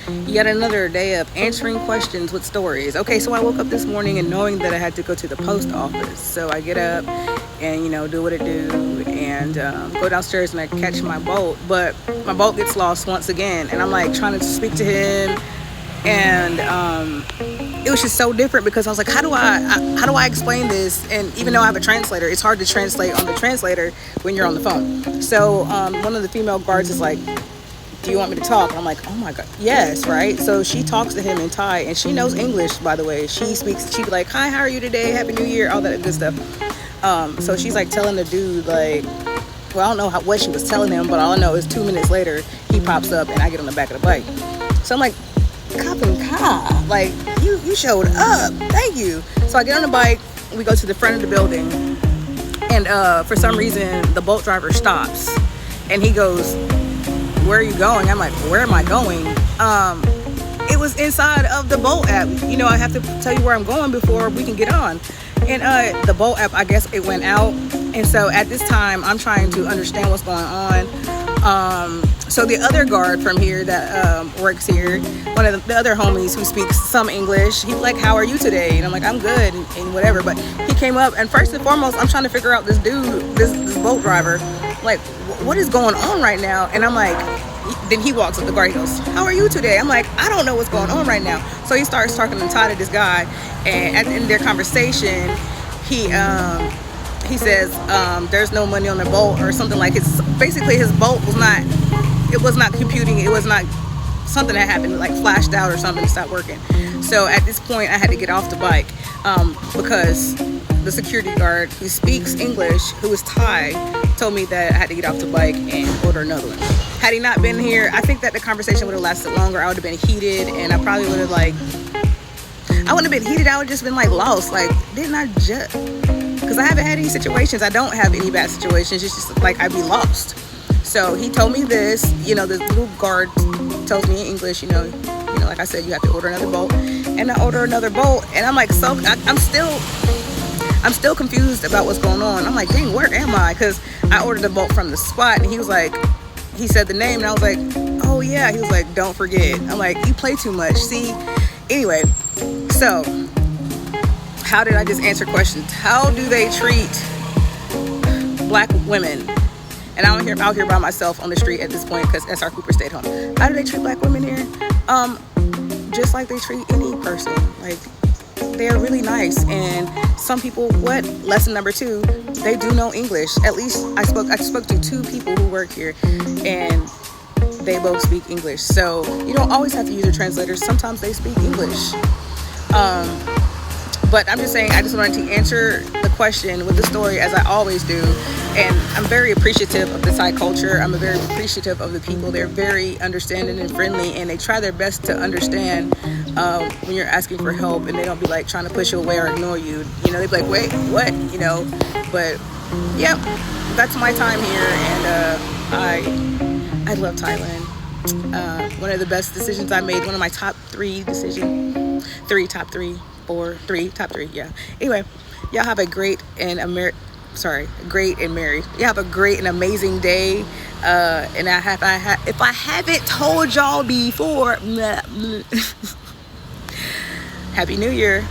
Yet another day of answering questions with stories. Okay, so I woke up this morning and knowing that I had to go to the post office. So I get up and, do what it do and go downstairs and I catch my boat. But my boat gets lost once again. And I'm like trying to speak to him. And it was just so different because I was like, how do I explain this? And even though I have a translator, it's hard to translate on the translator when you're on the phone. So one of the female guards is like, do you want me to talk? And I'm like, oh my God, yes, right? So she talks to him in Thai, and she knows English, by the way. She'd be like, hi, how are you today? Happy New Year, all that good stuff. So she's like telling the dude, like, well, I don't know what she was telling him, but all I know is 2 minutes later, he pops up and I get on the back of the bike. So I'm like, cop and car, like, you showed up, thank you. So I get on the bike, we go to the front of the building, and for some reason, the boat driver stops, and he goes, where are you going? I'm like, where am I going? It was inside of the boat app. I have to tell you where I'm going before we can get on. And the boat app, I guess it went out. And so at this time, I'm trying to understand what's going on. So the other guard from here that works here, one of the other homies who speaks some English, he's like, how are you today? And I'm like, I'm good and whatever. But he came up, and first and foremost, I'm trying to figure out this dude, this boat driver, like, what is going on right now? And I'm like, then he walks up, the guard, he goes, how are you today? I'm like, I don't know what's going on right now. So he starts talking in Thai to this guy, and at the end of their conversation, he says, there's no money on the boat or something. Like, basically his boat was not computing, it was not something that happened, like flashed out or something, stopped working. So at this point I had to get off the bike because the security guard who speaks English, who is Thai, told me that I had to get off the bike and order another one. Had he not been here, I think that the conversation would have lasted longer. I would have been heated, and I probably would have I wouldn't have been heated, I would have just been lost. Like, didn't I just, because I haven't had any situations, I don't have any bad situations, it's just like I'd be lost. So he told me this, this little guard tells me in English, like I said, you have to order another boat. And I order another boat, and I'm like, I'm still confused about what's going on. I'm like, dang, where am I? Because I ordered the boat from the spot, and he was like, he said the name, and I was like, oh yeah. He was like, don't forget. I'm like, you play too much. See, anyway, so how did I just answer questions? How do they treat black women? And I'm out here by myself on the street at this point because SR Cooper stayed home. How do they treat black women here? Just like they treat any person. Like, they're really nice. And some people, lesson number 2, they do know English. At least I spoke to 2 people who work here, and they both speak English. So you don't always have to use a translator. Sometimes they speak English. But I'm just saying, I just wanted to answer the question with the story, as I always do. And I'm very appreciative of the Thai culture. I'm very appreciative of the people. They're very understanding and friendly, and they try their best to understand when you're asking for help, and they don't be like trying to push you away or ignore you. They'd be like, wait, what? But yeah, that's my time here, and I love Thailand. One of the best decisions I made, one of my top 3 decisions, top three, yeah. Anyway, y'all have a great and merry. You have a great and amazing day. And if I haven't told y'all before, Happy New Year.